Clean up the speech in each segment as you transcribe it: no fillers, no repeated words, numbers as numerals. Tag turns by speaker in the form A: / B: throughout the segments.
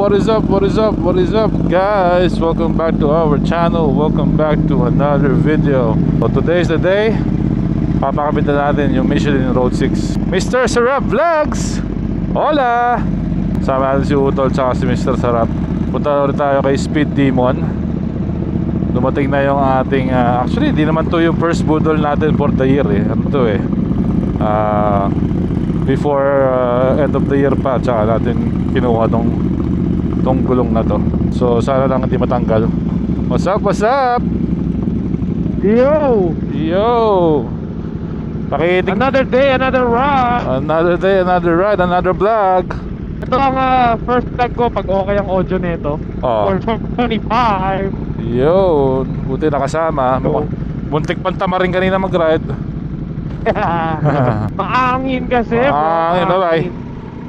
A: What is up guys? Welcome back to our channel. Welcome back to another video. So today's the day. Papakabit na natin yung Michelin Road 6 Mr. Sarap Vlogs. Hola! Sama natin si Utol tsaka si Mr. Sarap. Punta ulit tayo kay Speed Demon. Dumating na yung ating actually di naman to yung first budol natin for the year eh. Ano to eh, before end of the year pa, tsaka natin kinuha tong gulong na to. So sana lang hindi matanggal. What's up?
B: Yo!
A: Pakitig.
B: Another day, another ride. Another
A: vlog.
B: Ito ang first vlog ko pag okay ang audio nito. For 25.
A: Yo, buti nakasama. Muntik pantama rin kanina mag-ride.
B: Maangin kasi.
A: Maangin, bye.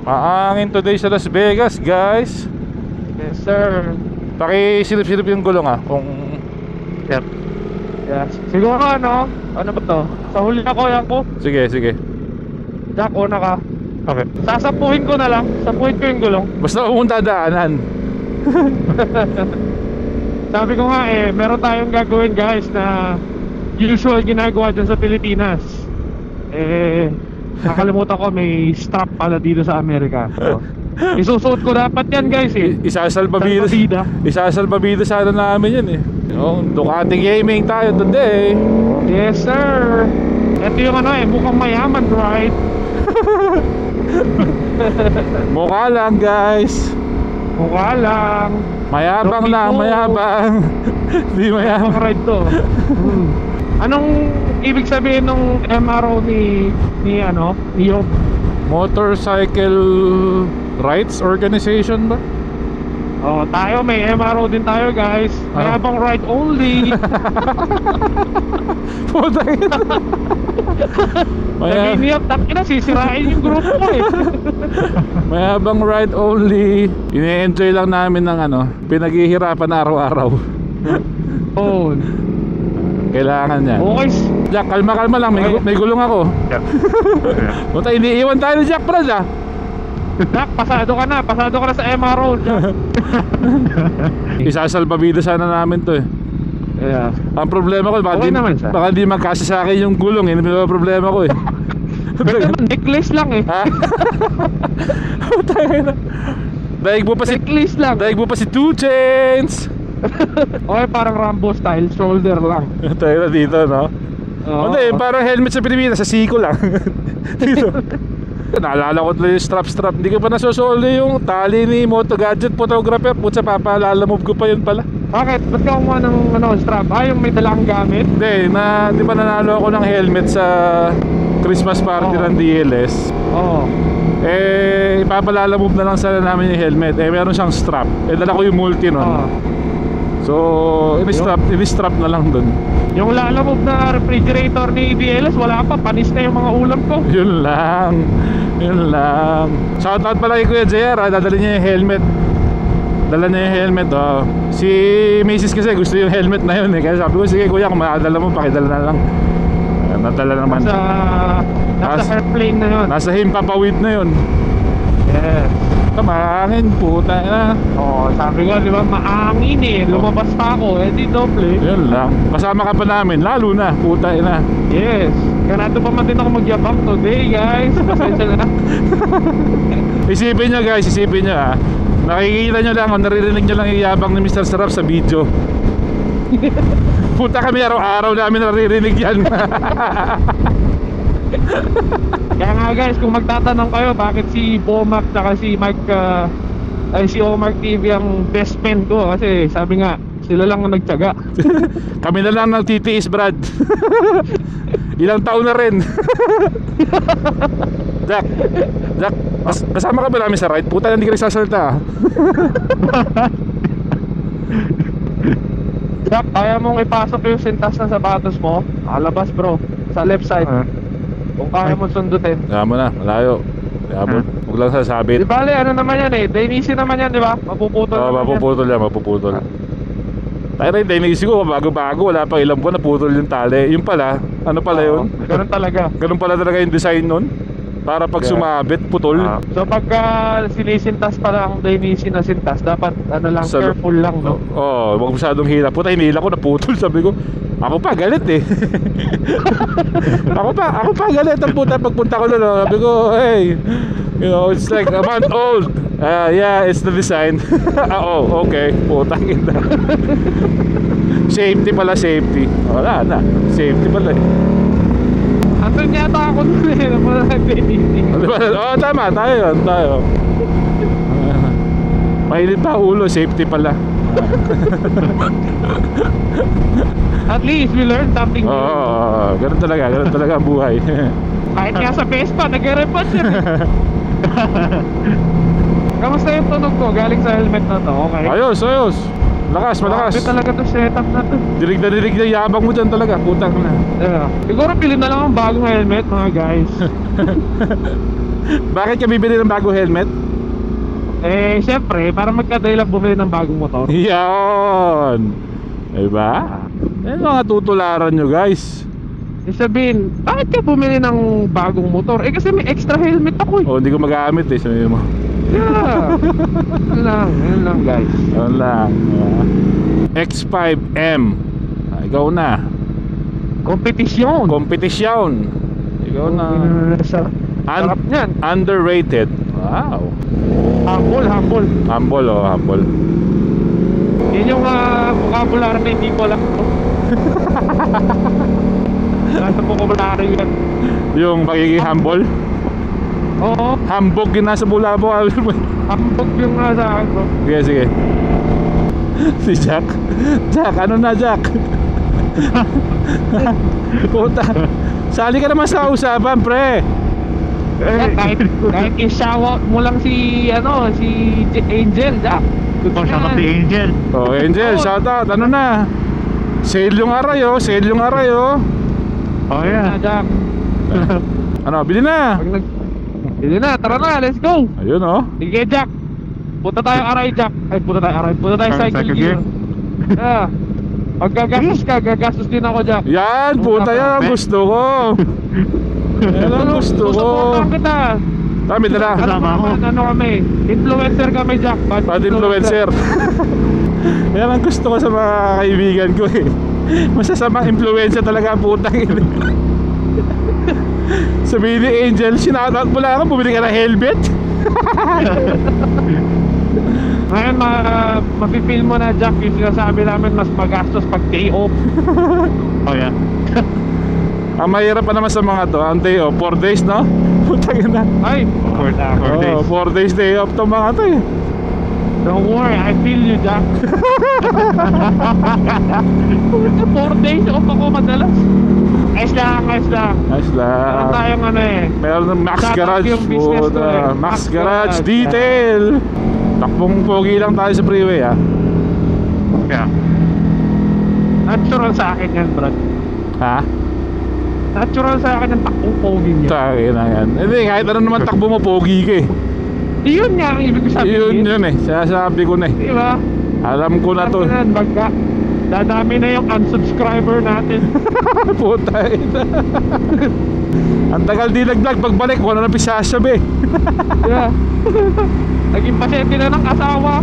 A: Maangin today sa Las Vegas, guys.
B: Yes, sir.
A: Pakisilip-silip yung gulong kung
B: Yep. Yes. Siguro ano ba to? Sa huli ako yan ko.
A: Sige.
B: Jack, una ka.
A: Okay.
B: Sasapuhin ko na lang. Sapuhin ko yung gulong.
A: Basta pumunta daanan.
B: Sabi ko nga meron tayong gagawin guys na usual ginagawa dyan sa Pilipinas. Nakalimutan ko may strap pala dito sa Amerika. So, isusuot ko dapat yan guys Isasalbabida sana namin yan yung Ducati Gaming tayo today. Yes sir. Ito yung mukhang mayaman right.
A: Mukha lang guys.
B: Mukha lang.
A: Mayabang lang, mayabang. Di mayabang
B: ride to. Anong ibig sabihin ng MRO ni Yob?
A: Motorcycle Rights Organization ba?
B: Oh, tayo may MRO din tayo guys. Mayabang ride only.
A: Puta yun.
B: Sabihin niya, takina sisirain yung grupo ko
A: Mayabang ride only. Ini-enjoy lang namin ng pinaghihirapan araw-araw.
B: Oh.
A: Kailangan yan.
B: Okay.
A: Jack, kalma lang. May gulong ako. Puta, iniiwan tayo ni Jack, brad
B: Jack, pasado ka na sa MRO.
A: Isasalbabida sana namin to
B: Yeah.
A: Ang problema ko, baka di magkasya sa akin yung gulong Yun ang problema ko
B: Necklace lang
A: Daig mo pa si
B: necklace lang.
A: Daig mo pa si 2 Chainz.
B: Okay, parang Rambo style, shoulder lang.
A: Tayo na dito, no? Hindi, parang helmet sa Pilipinas, sa siko lang. Dito. Naalala ko tuloy yung strap. Hindi ko pa nasusoli yung tali ni Moto Gadget photographer. Putsa, papalalamove ko pa yun pala.
B: Bakit? Ba't ka kumuha ng strap? Yung may dalang gamit?
A: Hindi, di ba nanalo ako ng helmet sa Christmas party ng DLS? Ipapalalamove na lang sana namin yung helmet. Meron siyang strap. Dala ko yung multi nun. So, ini-strap na lang dun.
B: Yung lalamove na refrigerator ni DLS, wala pa, panis na yung mga ulam ko.
A: Yun lang. Shoutout pala kay Kuya JR, dadali niya yung helmet. Dala niya yung helmet. Si Mrs. kasi gusto yung helmet na yun Kaya sabi ko, sige kuya, kung makadala mo, pakidala na lang. Nadala naman.
B: Nasa airplane na yun.
A: Nasa himpapawid na yun.
B: Yes.
A: Maangin, puta na.
B: Sabi ko, di ba, maangin lumabas pa ako, di doble.
A: Yun lang. Kasama ka pa namin, lalo na, puta na.
B: Yes. Kaya nato pa man din ako magyabang today, guys. Pasensya na.
A: Isipin nyo guys, nakikita nyo lang, naririnig nyo lang yung yabang ni Mr. Sarap sa video. Puta kami araw-araw namin naririnig yan.
B: Kaya nga guys, kung magtatanong kayo bakit si Bomac saka si si Omar TV ang best friend ko, kasi sabi nga sila lang ang nagtiyaga.
A: Kami na lang nagtitiis, Brad. Ilang taon na rin. Jack, kasama ka ba namin sa ride? Puta, hindi ka nagsasalita.
B: Jack, kaya mong ipasok yung sintas ng sapatos mo, alabas bro, sa left side. Kung kaya mo sundutin.
A: Kaya mo na, malayo. Huwag lang sasabi.
B: Di bale, naman yan Dainisi naman yan, di ba? Mapuputol
A: mapuputol. Tayo na yung Dainisi ko, bago-bago, wala pang ilang buwan, naputol yung tali. Yung pala, yun?
B: Ganun talaga.
A: Ganun pala talaga yung design nun? Para pag
B: Yeah.
A: sumabit, putol.
B: So pagka sinisintas pa lang, hindi sinasintas, dapat ano lang,
A: Sa-
B: careful lang, no?
A: Oo, wag masyadong hila. Puta, hinila ko, naputol. Sabi ko, ako pa, galit eh. ako pa galit ang puta pagpunta ko doon. Sabi ko, hey, you know, it's like a month old. Yeah, it's the design. Oh, okay. Putang ina. Safety pala, safety. Wala na. Safety pala eh.
B: Andun yata ako nun eh, naman nag-dating.
A: Oh, tama. Tayo yun. Tayo. Mainit pa ulo. Safety pala.
B: At least we learned something new.
A: Oo, ganun talaga ang buhay.
B: Kahit nga sa Vespa, nag-repot siya. Kamusta yung tunog ko? Galing sa helmet na to, okay?
A: Ayos. Lakas, malakas.
B: Grabe talaga to setup na to.
A: Dirig na yabang mo dyan talaga. Putang na.
B: Siguro pili na lang ang bagong helmet, mga guys.
A: Bakit ka bibili ng bagong helmet?
B: Eh, syempre, para magkadali lang bumili ng bagong motor.
A: Yan. Diba? Yan mga tutularan nyo guys.
B: Sabihin, bakit ka bumili ng bagong motor? Eh kasi may extra helmet ako eh.
A: O, hindi ko magamit eh. Sabi mo.
B: Yeah. Yun lang guys.
A: Yan lang. X5M. Ikaw na.
B: Kompetisyon.
A: Kompetisyon. Ikaw na.
B: Sarap niyan.
A: Underrated. Wow.
B: Humble.
A: Humble oh, humble.
B: Yun yung vocabulary na hindi ko alam ko. Nasa vocabulary yan.
A: Yung pagiging humble.
B: Oo.
A: Hambog yun nasa bulabo.
B: Hambog yung nasa akin bro.
A: Sige. Si Jack. Jack, ano na Jack? Puta. Sali ka naman sa usapan, pre.
B: Kahit i-shoutout mo lang si Angel, Jack.
C: Shout out si Angel.
A: Oh, Angel, shout out. Ano na? Sale yung aray oh.
C: Oh yeah.
B: Jack.
A: Ano, bili na.
B: Bili na, tara na, let's go.
A: Ayun oh.
B: Sige Jack. Punta tayo aray Jack. Punta tayo cycle gear. Yeah. Pag gagastos din ako Jack.
A: Yan, puta yan ang gusto ko. Yan ang gusto ko.
B: Susuportahan kita.
A: Dami dala.
C: Kasama ako.
B: Ano kami? Influencer kami Jack.
A: Bad influencer. Yan ang gusto ko sa mga kaibigan ko eh. Masasamang influencer talaga ang putang ina. Sabihin ni Angel, sinoutout mo lang ako, bumili ka ng helmet.
B: Ngayon mapipil mo na Jack yung sinasabi namin mas magastos pag day off.
C: Oh yeah.
A: Ang mahirap pa naman sa mga to, ang day off, 4 days no? Putang ina.
B: Ay,
C: 4 days.
A: 4 days day off to mga to eh.
B: don't worry, I feel you Jack. 4 days off ako madalas. Ayos lang.
A: Nice
B: Meron
A: lang.
B: tayong ano eh.
A: Meron ng Max
B: Shout out
A: Garage.
B: yung business ko
A: Puta,
B: eh.
A: Max Garage Detail. Takbong pogi lang tayo sa freeway ah.
C: Yeah.
B: Natural sa akin yan, bro.
A: Ha?
B: Natural sa akin ang takbong pogi niya.
A: Tayo na yan. Hindi, kahit ano naman takbo mo, pogi ka eh.
B: Yun nga ang ibig ko sabihin.
A: Yun eh. Sinasabi ko na eh.
B: Di ba?
A: Alam ko na to.
B: Bagka. Dadami na yung unsubscriber natin.
A: Puta ina. Ang tagal di nag-vlog. Pagbalik, wala na pisasabi.
B: Yeah. Naging pasyente na ng asawa.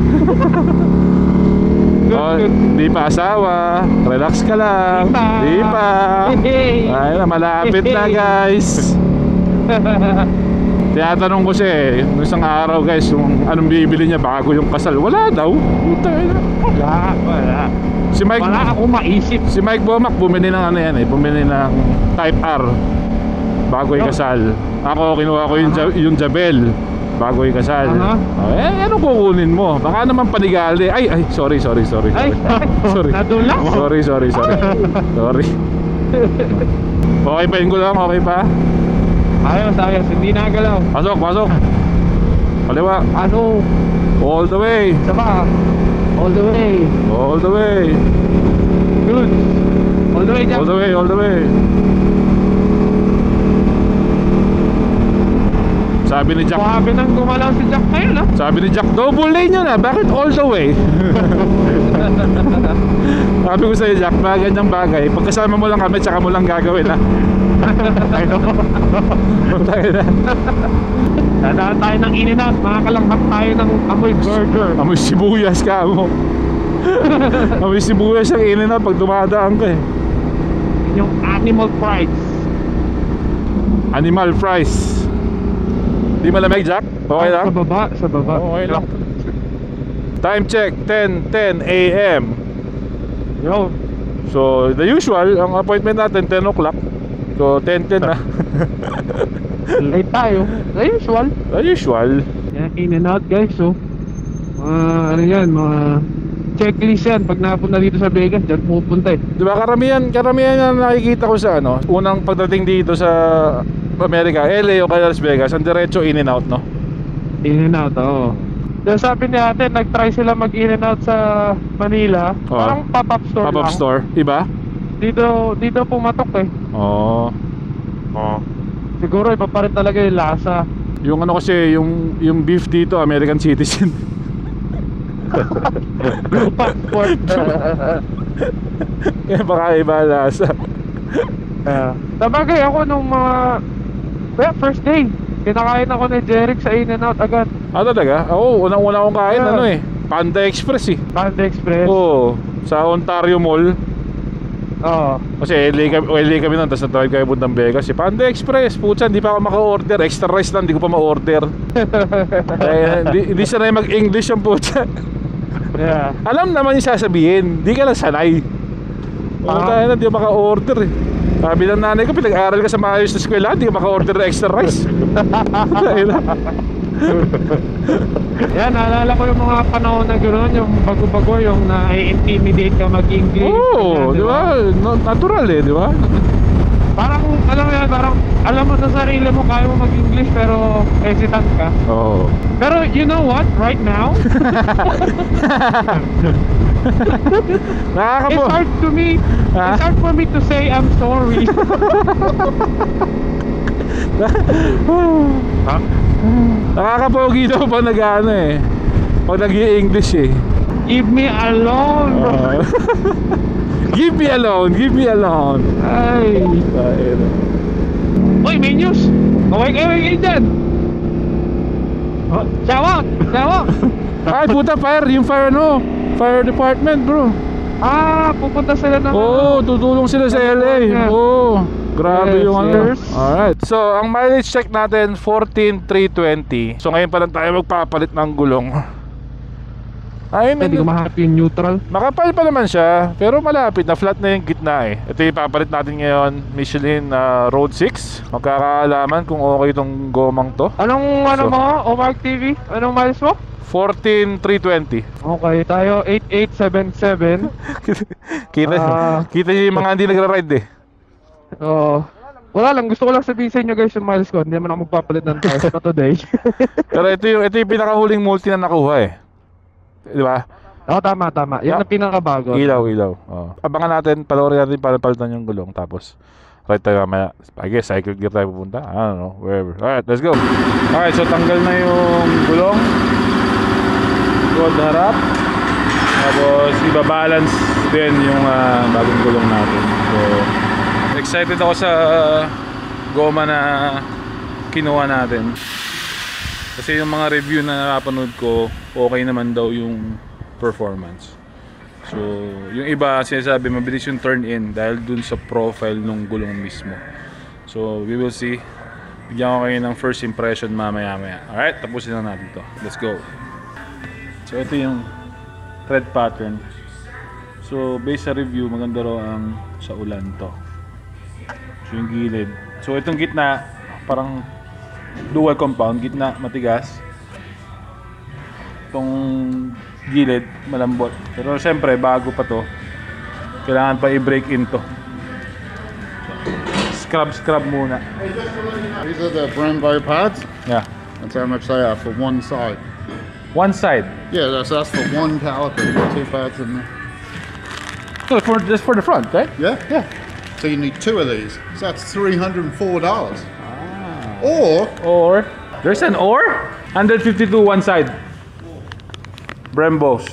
A: Oh, di pa asawa. Relax ka lang. Di pa. Ay na, malapit na guys. Tinatanong ko siya eh, nung isang araw guys, yung anong bibili niya bago yung kasal. Wala daw. Puta ina.
B: Wala.
A: Si Mike,
B: Wala akong maisip.
A: si Mike Bomac bumili ng ano yan eh, bumili ng Type R bago ikasal. Ako kinuha ko yung Jabel bago ikasal. Eh ano kukunin mo? Baka naman panigali. Ay sorry.
B: Ay,
A: Sorry.
B: nadulas.
A: Sorry. Sorry. Okay pa yun ko lang, okay pa?
B: Ayos, hindi nagalaw.
A: Pasok. Kaliwa.
B: Ano?
A: All the way.
B: Saba? All the way. Good. All the way, Jack.
A: All the way. Sabi ni Jack,
B: Sabi nang gumalaw si Jack ngayon, ha?
A: sabi ni Jack, double lane yun ah, bakit all the way? Sabi ko sa'yo Jack, mga ganyang bagay, pagkasama mo lang kami, tsaka mo lang gagawin ha.
B: I know.
A: Tayo na.
B: Dadaan tayo ng In-N-Out, makakalanghap tayo ng amoy burger.
A: Amoy sibuyas ka mo. Amoy sibuyas ang In-N-Out pag dumadaan ka eh.
B: Yung animal fries.
A: Animal fries. Di malamig Jack? Okay lang?
B: Sa baba, sa baba.
A: Okay lang. Time check, 10 a.m.
B: Yo,
A: So the usual, ang appointment natin 10 o'clock. So 10 na.
B: late tayo. The usual.
A: The usual.
B: Yan, In-N-Out guys, so ano yan, mga checklist yan. Pag napunta dito sa Vegas, dyan pupunta eh.
A: Diba karamihan na nakikita ko sa ano, unang pagdating dito sa Amerika, LA o kaya Las Vegas, ang diretso In-N-Out, no?
B: In-N-Out, oo. Then sabi niya ate, nag-try sila mag-In-N-Out sa Manila.
A: Oo.
B: Parang pop-up store
A: Pop-up
B: lang.
A: store, iba?
B: Dito pumatok eh.
A: Oo.
B: Siguro iba pa rin talaga yung lasa.
A: Yung ano kasi, yung beef dito, American citizen.
B: Passport.
A: Kaya baka iba ang lasa.
B: Sabagay ako nung first day, kinakain ako ni Jeric sa In-N-Out agad.
A: Ah talaga? Oo, unang-una akong kain,
B: Yeah.
A: ano eh, Panda Express eh.
B: Panda Express.
A: Oo, sa Ontario Mall.
B: Oo.
A: Kasi LA kami nun, tapos na-drive kami puntang Vegas. Si Panda Express, putsa, hindi pa ako maka-order. Extra rice lang, hindi ko pa ma-order. Hindi sanay mag-English yung putsa.
B: Yeah.
A: Alam naman yung sasabihin, hindi ka lang sanay. Putsa na, hindi ko maka-order eh. Sabi ng nanay ko, pinag-aaral ka sa maayos na eskwela, hindi ka maka-order ng extra rice.
B: Yan, naalala ko yung mga panahon na gano'n, yung bago-bago, yung na-intimidate ka mag-English.
A: Oo, di ba? Natural eh, di ba?
B: Parang, alam mo yan, parang alam mo sa sarili mo, kaya mo mag-English pero hesitant ka.
A: Oo.
B: Pero you know what, right now, it's hard to me,
A: Ha?
B: it's hard for me to say I'm sorry.
A: Nakakapogi daw pag nag-ano eh, pag nag-i-English eh.
B: Give me alone, bro.
A: Give me alone, give me alone.
B: Ay. Uy, may news. Okay kayo dyan. Shout out.
A: Ay puta, yung fire department bro.
B: Pupunta sila ng
A: Oo, tutulong sila sa LA. Oo, grabe
B: Yes,
A: yung ano.
B: yes.
A: Alright, so ang mileage check natin 14,320. So ngayon pa lang tayo magpapalit ng gulong. Ayun,
B: Hindi ko mahanap yung neutral.
A: makapal pa naman siya, pero malapit na, flat na yung gitna eh. Ito yung papalit natin ngayon, Michelin Road 6. Magkakaalaman kung okay itong gomang to.
B: Anong mo? Omar TV? Anong miles mo?
A: 14,320.
B: Okay, tayo 8877.
A: Kita niyo yung mga hindi nagra-ride eh.
B: Wala lang, gusto ko lang sabihin sa inyo guys yung miles ko. Hindi naman ako magpapalit ng tires pa today.
A: Pero ito yung pinakahuling multi na nakuha eh. Di ba?
B: Tama. Yan ang pinakabago.
A: Ilaw. Oh. Abangan natin, panoorin natin para palitan yung gulong. Tapos, right tayo mamaya. I guess, cycle gear tayo pupunta. I don't know, wherever. Alright, let's go. Alright, so tanggal na yung gulong. Gold harap. Tapos, ibabalance din yung bagong gulong natin. So, excited ako sa goma na kinuha natin. Kasi yung mga review na napanood ko, okay naman daw yung performance. So, yung iba sinasabi mabilis yung turn in dahil dun sa profile ng gulong mismo. So, we will see. Bigyan ko kayo ng first impression mamaya. Alright, tapusin na natin to. Let's go. So, ito yung tread pattern. So, based sa review, maganda raw ang sa ulan to. So, yung gilid. So, itong gitna, parang dual compound, gitna matigas, itong gilid malambot, pero syempre bago pa to, kailangan pa i-break in to. Scrub muna.
D: These are the Brembo pads.
A: Yeah,
D: That's how much they are for one side.
A: one side.
D: Yeah, that's for one caliper. You've got two pads in there.
A: So just for the front, right?
D: Yeah? Yeah. So you need two of these. So that's $304. Or
A: Or There's an ore? 152 one side. Brembos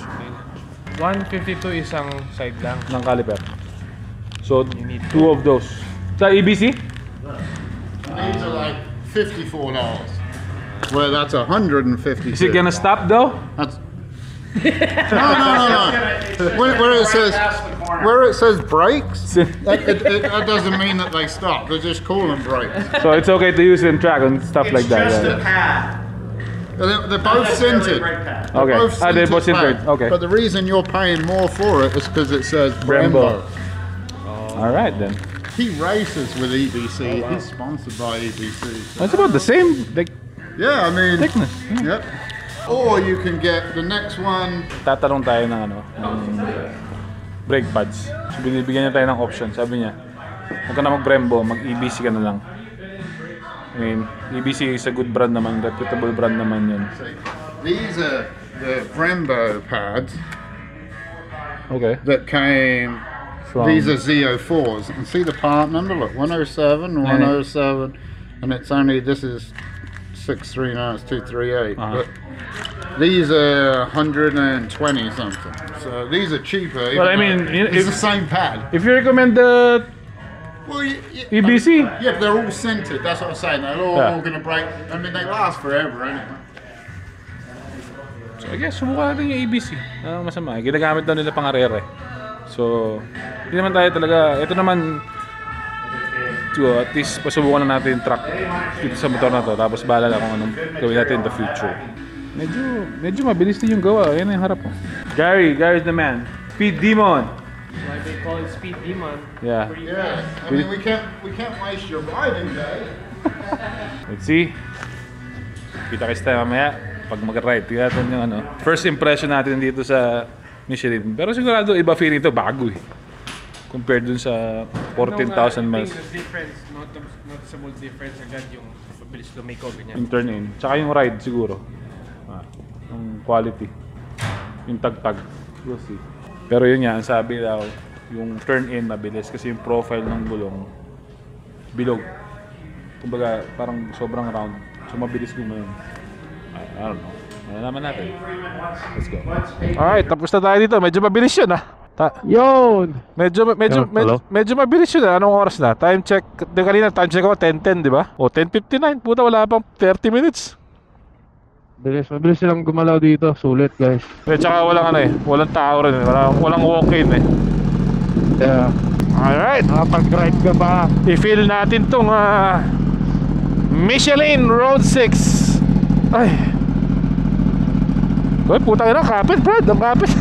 B: 152 isang side lang.
A: ng caliper. So, 2 of those. Sa EBC?
D: These are like $54. Where that's 150.
A: Is it gonna stop though?
D: That's no. Where it says brakes, that doesn't mean that they stop. They just call them brakes.
A: So it's okay to use it in track and stuff like that. Yeah.
E: pad.
D: They're both sintered.
A: Okay. They're both sintered.
D: pads.
A: Okay.
D: But the reason you're paying more for it is because it says
A: Brembo.
D: Brembo.
A: All right then.
D: He races with EBC. He's sponsored by EBC. So.
A: It's about the same like
D: Yeah, I mean.
A: thickness.
D: Yep. Or you can get the next one.
A: Tatanong tayo ng ano, ng brake pads. So binibigyan niya tayo ng option. Sabi niya, huwag ka na mag-Brembo, mag-EBC ka na lang. I mean, EBC is a good brand naman, reputable brand naman yun.
D: These are the Brembo pads
A: Okay.
D: that came.
A: From
D: These are Z04s. And see the part number? Look, 107, 107. And it's only, this is 63, now it's 238. But these are 120 something. So these are cheaper.
A: Well, I mean,
D: it's the same pad.
A: if you recommend the
D: Well,
A: EBC,
D: yeah, they're all sintered. That's what I'm saying. They're all going to break. I mean, they last forever anyway.
A: so I guess subukan natin yung EBC. Ano masama? Ginagamit daw nila pang-arere. So, hindi naman tayo talaga, ito naman, at least pasubukan na natin yung truck dito sa motor na to. Tapos bahala na kung anong gawin natin in the future. Medyo mabilis din yung gawa. Ayan na yung harap mo. Gary's the man. Speed Demon.
B: Why they call it Speed Demon?
A: Yeah.
D: Yeah, I mean, we can't waste your riding day.
A: Let's see. Kita kayo tayo mamaya pag mag-ride. Tingnan natin yung ano, first impression natin dito sa Michelin. Pero sigurado iba feeling ito, bago eh. Compared dun sa 14,000 miles.
B: The difference, noticeable difference agad yung mabilis lumiko ganyan.
A: Yung turn in. Tsaka yung ride siguro. Yung quality. Yung tagtag. We'll see. Pero yun nga, ang sabi daw, yung turn in mabilis kasi yung profile ng gulong bilog. Kumbaga, parang sobrang round. So mabilis gumayon. I don't know. Malalaman natin. Let's go. Alright, tapos na tayo dito. Medyo mabilis yun ah.
B: Yun!
A: Medyo mabilis yun ah. Anong oras na? Time check. Kanina time check ako 10:10, di ba? O 10:59. Puta, wala pang 30 minutes.
B: Mabilis silang gumalaw dito. Sulit, guys.
A: Tsaka walang ano eh. Walang tao rin eh. Walang walk-in eh.
B: Yeah.
A: Alright.
B: Nakapag-ride ka ba?
A: I-feel natin tong Michelin Road 6. Ay. Uy, putang ina, kapit Brad. Ang kapit.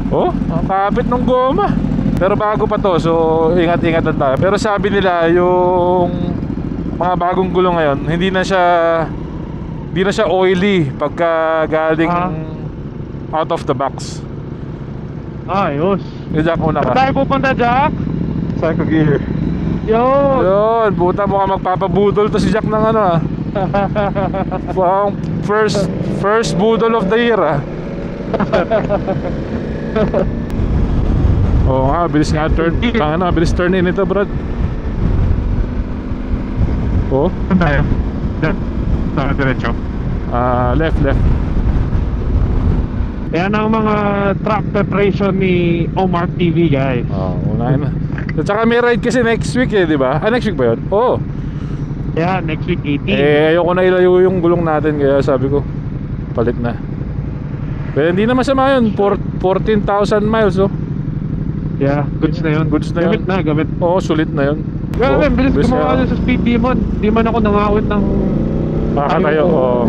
A: Oh, ang kapit ng goma. Pero bago pa to, so ingat-ingat lang tayo. Pero sabi nila yung mga bagong gulong ngayon, hindi na siya oily pagka galing out of the box.
B: Ayos.
A: Yung Jack, una ka.
B: Saan tayo pupunta, Jack?
A: Psycho gear. Yun, buta mo ka magpapabudol to si Jack ng ano ah. Wow, first budol of the year ah. Oo nga, bilis nga turn. Tanga na, bilis turn in ito, Brad. Oh.
C: Saan tayo? Saan diretso?
A: Left.
B: Yan ang mga track preparation ni Omar TV, guys.
A: Unahin na. At saka may ride kasi next week eh, di ba? Next week ba yun? Oo.
B: Yeah, next week 18.
A: Ayoko na ilayo yung gulong natin, kaya sabi ko, palit na. Pero hindi na masama yun, 14,000 miles oh.
B: Yeah, goods na yun. Gamit.
A: Oo, sulit na yun.
B: Grabe, bilis gumawa sa Speed Demon. Di man ako nangawit ng
A: Makakatayo, oo.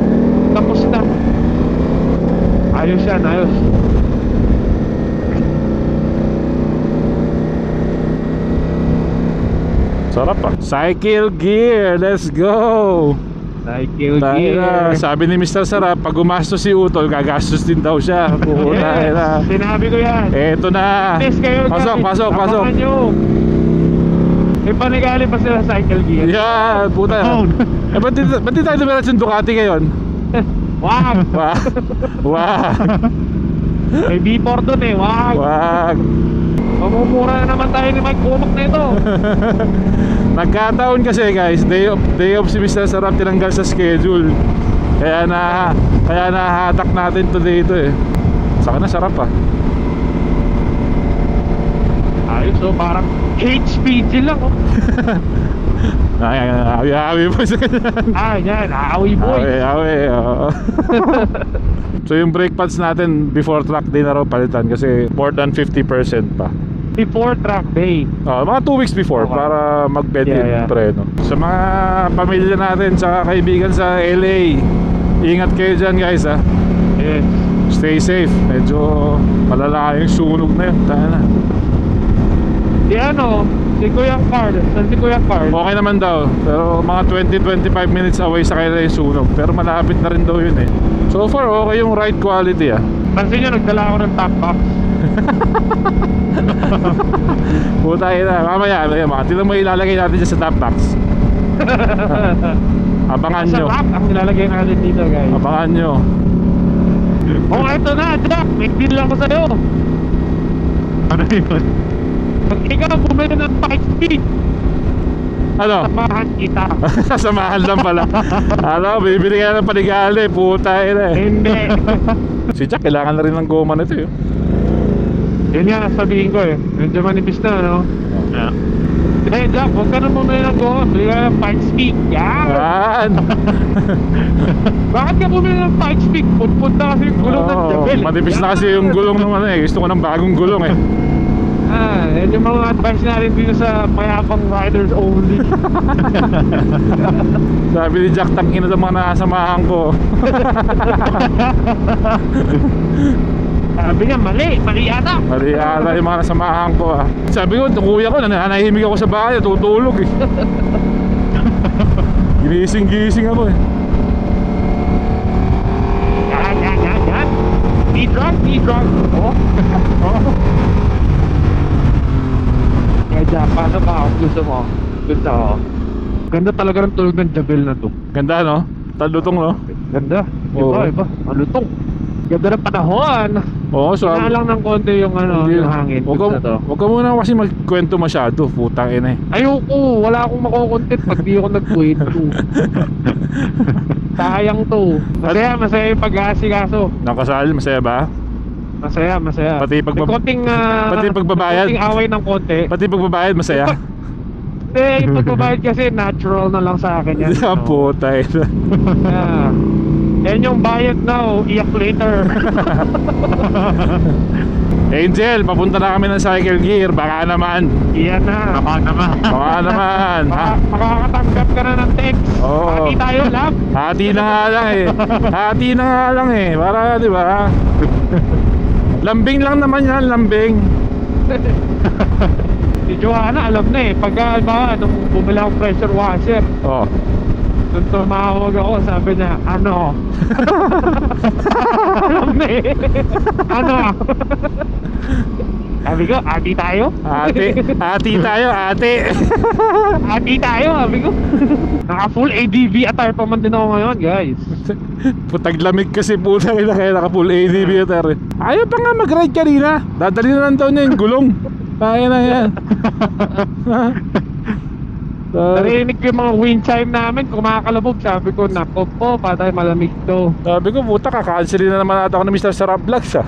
B: Tapos na. Ayos yan, ayos.
A: Sarap ah. Cycle gear, let's go!
B: Cycle gear.
A: Sabi ni Mr. Sarap, pag gumastos si Utol, gagastos din daw siya.
B: Yes, sinabi ko yan.
A: Eto na. Pasok.
B: Abangan nyo. May panigali pa sila cycle gear.
A: Yeah, puta. Ba't di tayo dumiretso yung Ducati ngayon?
B: Wag!
A: Wag!
B: May B4 dun eh, wag!
A: Wag!
B: Mamumura na naman tayo ni Mike Bomac na ito.
A: Nagkataon kasi guys, day off si Mr. Sarap tinanggal sa schedule. Kaya nahatak natin today ito eh. Saka na sarap ah.
B: Ayos oh, parang HPG lang oh.
A: Awi po sa kanya.
B: Yan, awi boy.
A: Awi, oo. So yung brake pads natin before track day na raw palitan kasi more than 50% pa.
B: Before track day.
A: Mga 2 weeks before
B: Okay.
A: para mag-bed in
B: Yeah.
A: preno. Sa mga pamilya natin sa kaibigan sa LA, ingat kayo dyan guys ha.
B: Yes.
A: Stay safe. Medyo malala yung sunog na yun. Tayo na.
B: Si Kuya Carl. Saan si Kuya Carl?
A: Okay naman daw. Pero mga 20-25 minutes away sa kanila yung sunog. Pero malapit na rin daw yun eh. So far okay yung ride quality ah.
B: Pansin nyo, nagdala ako ng top box.
A: Puta ina. Mamaya tilang mo ilalagay natin dyan sa top box. Abangan
B: Sa
A: nyo.
B: top ang nilalagay natin dito guys.
A: Abangan nyo.
B: Ito na Jack. May deal lang ko sa'yo.
C: Ano yun?
B: Pag ikaw bumili ng 5 speed,
A: Ano?
B: samahan kita.
A: Sasamahan lang pala. Ano, bibili ka ng panigali. Puta ina eh.
B: Hindi.
A: Si Jack kailangan na rin ng goma nito eh.
B: Yun nga sabihin ko eh. Medyo manipis na no.
C: Yeah.
B: Jack, huwag ka na bumili ng goma. Bili ka ng 5 speed.
A: Yan.
B: Bakit ka bumili ng 5 speed? Put na kasi yung gulong ng Jabel.
A: Matipis na kasi yung gulong ng ano eh. Gusto ko ng bagong gulong eh.
B: Yan yung mga advice natin dito sa mayabang riders only.
A: Sabi ni Jack, tangina ng mga nakasamahan ko.
B: Sabi niya, mali ata.
A: Mali ata yung mga nasamahan ko ah. Sabi ko, kuya ko, nanahimik ako sa bahay, tutulog eh. Gising ako eh.
B: Yan. Speed run. Kaya paano ba kung gusto mo? Gusto ko. Ganda talaga ng tulog ng Jabel na to.
A: Ganda no? Talutong no?
B: Ganda.
A: Oo.
B: Iba. Malutong. Ganda ng panahon.
A: Oo, so
B: Lang ng konti yung yung hangin.
A: Huwag ka muna kasi magkwento masyado. Putang ina eh.
B: Ayoko. Wala akong makukontent pag di ako nagkwento. Sayang to. Masaya yung pag-aasikaso.
A: Nakasal, masaya ba?
B: Masaya.
A: Pati
B: May konting
A: pagbabayad.
B: konting away ng konti.
A: Pati pagbabayad masaya.
B: Yung pagbabayad kasi natural na lang sa akin yan.
A: Yeah, puta ina.
B: Yeah. Yan yung bayad now, iyak later.
A: Angel, papunta na kami ng cycle gear. Baka naman.
B: Iyan na.
C: Tama naman.
A: Baka naman.
B: Makakatanggap ka na ng text.
A: Oo.
B: Hati tayo, love.
A: Hati na nga lang eh. Para di ba? Lambing lang naman yan, lambing.
B: Si Joanna alam na eh. Pagka nung bumili akong pressure washer,
A: Oh.
B: nung tumawag ako, sabi niya, ano? Alam na eh. Ano? Sabi ko, ati tayo?
A: Ate tayo, ate.
B: Ati tayo, sabi ko. Naka full ADV attire pa man din ako ngayon, guys.
A: Putag lamig kasi puta nila kaya naka full ADV attire. Ayaw pa nga mag-ride kanina. Dadali na lang daw niya yung gulong. Kaya na yan.
B: Narinig ko yung mga wind chime namin, kumakalabog. Sabi ko, nako po, patay malamig to.
A: Sabi ko, puta, kakancel na naman ata ako ng Mr. Sarap Vlogs ah.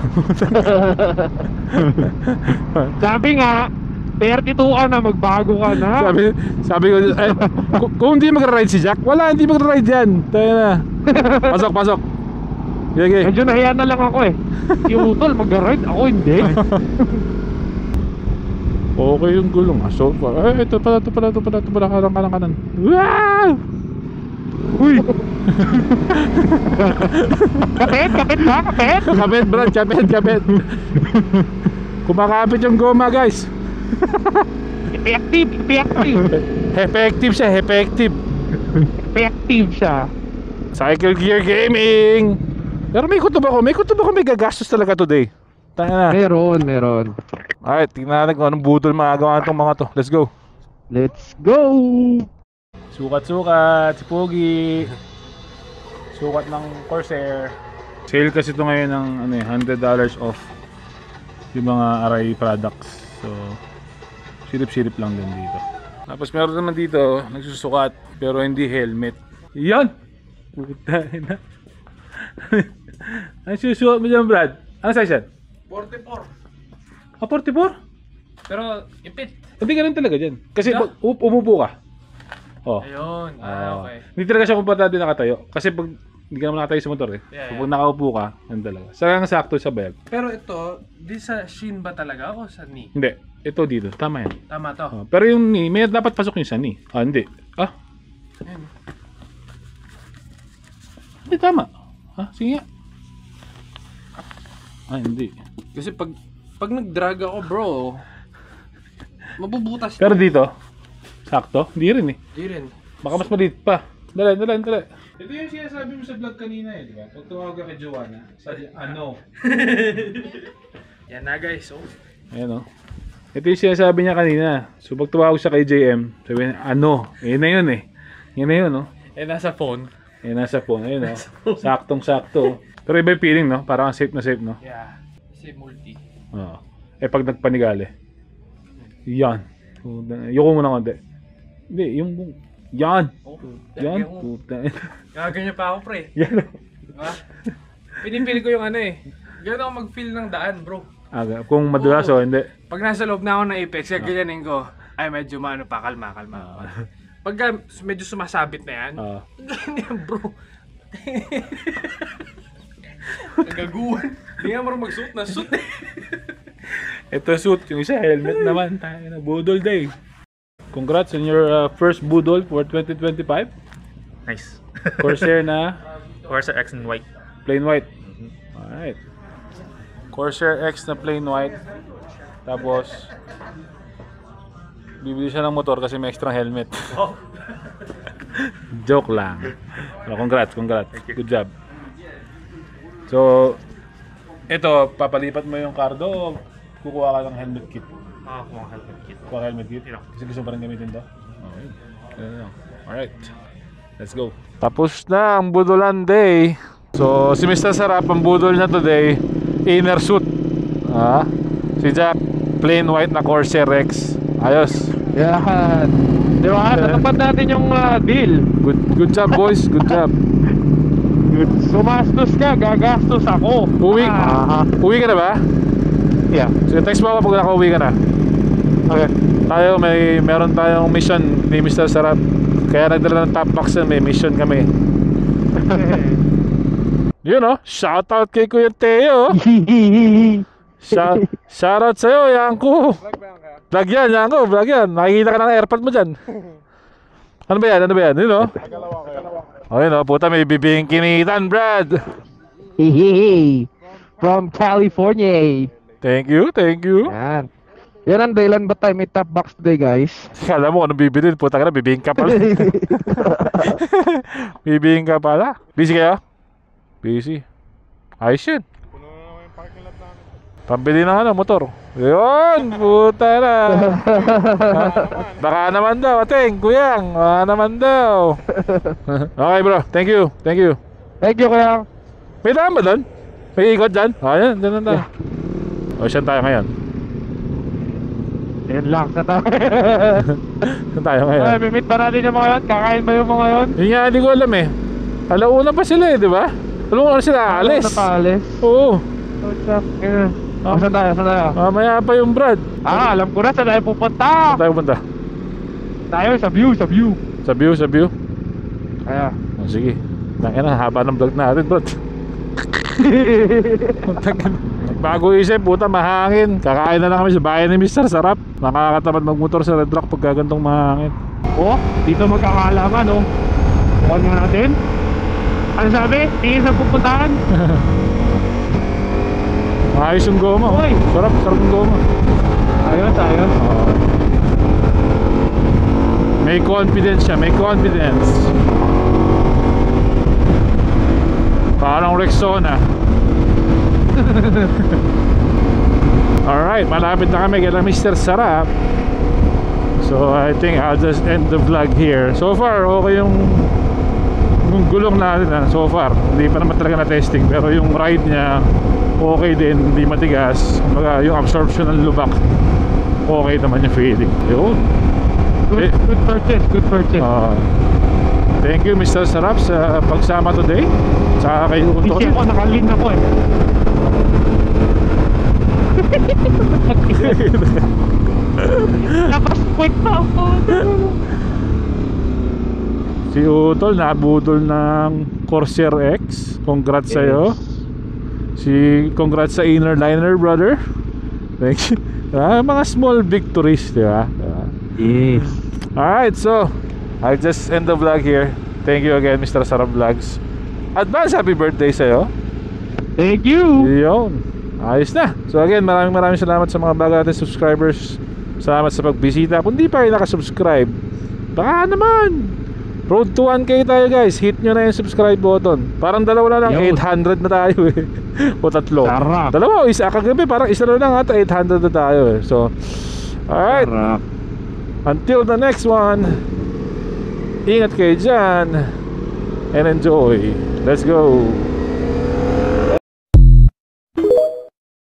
B: Sabi nga, 32 ka na, magbago ka na.
A: sabi ko, kung hindi magra-ride si Jack, hindi magra-ride yan. Tayo na. Pasok. Sige.
B: Medyo nahiya na lang ako eh. Si Utol mag-ride, ako hindi.
A: Okay yung gulong ah. So far. Ito pala. Kanan. Wow!
B: Uy! Kapit ba?
A: Kapit Brad, kapit. Kumakapit yung goma guys.
B: Effective.
A: Effective
B: siya.
A: Cycle Gear Gaming. Pero may kutob ako may gagastos talaga today. Tayo na.
B: Meron.
A: Alright, tingnan natin kung anong budol magagawa itong mga to. Let's go. Sukat si Pogi. Sukat ng Corsair. Sale kasi ito ngayon ng $100 off yung mga Arai products. So, silip-silip lang din dito. Tapos meron naman dito, nagsusukat, pero hindi helmet. Yan! Puta na. Ang susukat mo dyan, Brad? Ano size yan?
B: 44.
A: Ah, 44?
B: Pero ipit.
A: Hindi ka rin talaga dyan. Kasi pag umupo ka. Oh.
B: Ayun. Okay.
A: Hindi talaga siya komportable nakatayo. Kasi pag hindi ka naman nakatayo sa motor eh.
B: Yeah,
A: Pag nakaupo ka, yun talaga. Saka sakto sa belt.
B: Pero ito, di sa shin ba talaga o sa knee?
A: Hindi. Ito dito. Tama yan.
B: Tama to.
A: Oh, pero yung knee, may dapat pasok yung sa knee. Ah, hindi. Ah,
B: Ayun.
A: hindi tama. Ah, sige nga. Ah, hindi.
B: Kasi pag nag-drag ako, bro, mabubutas.
A: Pero dito, sakto. Hindi rin eh.
B: Di rin.
A: Baka mas maliit pa. Dali. Ito yung sinasabi mo sa vlog kanina eh, di ba? Pag tumawag ka kay Joanna, sabi, ano?
B: Yan na guys, so.
A: Ayan o. Ito yung sinasabi niya kanina. So pag tumawag siya kay JM, sabi niya, ano? Yan na yun eh. Yan na yun, no?
B: Eh, nasa phone.
A: Yan nasa phone. Ayun o. Saktong-sakto. Pero iba yung feeling, no? Parang safe na safe, no?
B: Yeah. Kasi multi.
A: Oo. Eh pag nagpanigale. Yan. Yuko muna konti. Hindi, yung... Yan!
B: Oh,
A: Yan!
B: lagyan mo.
A: Puta.
B: Gaganyan pa ako, pre.
A: Yan o.
B: Diba? Pinipili ko yung ano eh. Ganun ako mag-feel ng daan, bro.
A: Kung madulas o hindi.
B: Pag nasa loob na ako ng Apex, gaganyanin ko, ay medyo maano pa, kalma. Pagka medyo sumasabit na yan, ganyan bro. Nagaguan. Hindi nga marunong magsuot na suit eh.
A: Ito suit, yung isa helmet naman. Tayo na, budol day. Congrats on your first budol for 2025.
C: Nice.
A: Corsair na
C: Corsair X and white.
A: plain white. Alright. Corsair X na plain white. Tapos bibili siya ng motor kasi may extra helmet.
C: Oh.
A: Joke lang. So, congrats. Good job. So, ito, papalipat mo yung cardo o kukuha ka ng helmet kit?
C: Kung helmet kit.
A: Kuha helmet kit? Kasi gusto pa rin gamitin to? Okay. Alright. Let's go. Tapos na ang budolan day. So, si Mr. Sarap ang budol na today, inner suit. Si Jack, plain white na Corsair X. Ayos.
B: Yan. Di ba? Natapad natin yung deal.
A: Good job, boys. Good job.
B: Sumastos ka, gagastos ako.
A: Uwi ka na ba?
B: Yeah.
A: Sige, text mo ako pag nakauwi ka na.
B: Okay.
A: Tayo, meron tayong mission ni Mr. Sarap. Kaya nagdala ng top box na may mission kami. Yun o, shoutout kay Kuya Teo. Shoutout sa'yo, Yanko. Vlog yan, Yanko, vlog yan. Nakikita ka ng airpod mo dyan. Ano ba yan? Yun o. O yun o, puta may bibing kinitan, Brad.
B: From California.
A: Thank you.
B: Yan. Yan ang dahilan ba tayo may top box today, guys?
A: Kala mo anong bibilin, puta ka na, bibing ka pala. Bibing ka pala. Busy kayo? Busy. Ayos yun. Pambili ng motor. Yun, puta na. Baka naman daw, ating, kuyang. Baka naman daw. Okay bro, thank you.
B: Thank you, kuyang.
A: May daan ba doon? May ikot dyan? Ayan, dyan na. O, saan tayo ngayon?
B: Yan lang sa tayo.
A: Saan tayo ngayon?
B: Ay, mimit ba natin yung mga yun? Kakain ba yung mga yun?
A: Yun nga, hindi ko alam eh. Alauna pa sila eh, di ba? Alam mo sila, alis.
B: Alis?
A: Oo.
B: Saan tayo?
A: Mamaya pa yung Brad.
B: Alam ko na saan tayo pupunta.
A: Saan tayo punta?
B: Tayo sa view.
A: Sa view?
B: Kaya.
A: O, sige. Nakina, haba ng vlog natin, Brad. Bago isip, puta, mahangin. Kakain na lang kami sa bahay ni Mr. Sarap. Nakakatamad magmotor sa Red Rock pag gantong mahangin.
B: Oh, dito magkakaalaman, oh. Bukan nga natin. Ano sabi? Tingin sa pupuntahan.
A: Ayos yung goma.
B: Uy!
A: Sarap yung goma.
B: Ayos.
A: May confidence siya, Parang Rexona. Alright, malapit na kami kay Mr. Sarap. So I think I'll just end the vlog here. So far, okay yung gulong natin so far. Hindi pa naman talaga na-testing, pero yung ride niya okay din, hindi matigas. Kumbaga, yung absorption ng lubak okay naman yung feeling. Yun.
B: Good purchase, good purchase.
A: Thank you Mr. Sarap sa pagsama today. Sa kay Utol.
B: Hindi ako, nakalin ako eh. Tapos quick pa ako.
A: Si Utol nabudol ng Corsair X. Congrats sa'yo. Congrats sa Inner Liner brother. Thank you. Mga small victories, di ba?
B: Yes.
A: Alright, so I'll just end the vlog here. Thank you again Mr. Sarap Vlogs. Advance happy birthday sa'yo.
B: Thank you.
A: Yun. Ayos na. So again, maraming salamat sa mga bago natin subscribers. Salamat sa pagbisita. Kung di pa kayo nakasubscribe, baka naman. Road to 1K tayo guys. Hit nyo na yung subscribe button. Parang dalawa na lang, 800 na tayo eh. O tatlo.
B: Sarap.
A: Dalawa o isa. Kagabi parang isa na lang ata, 800 na tayo eh. So, alright.
B: Sarap.
A: Until the next one, ingat kayo dyan and enjoy. Let's go.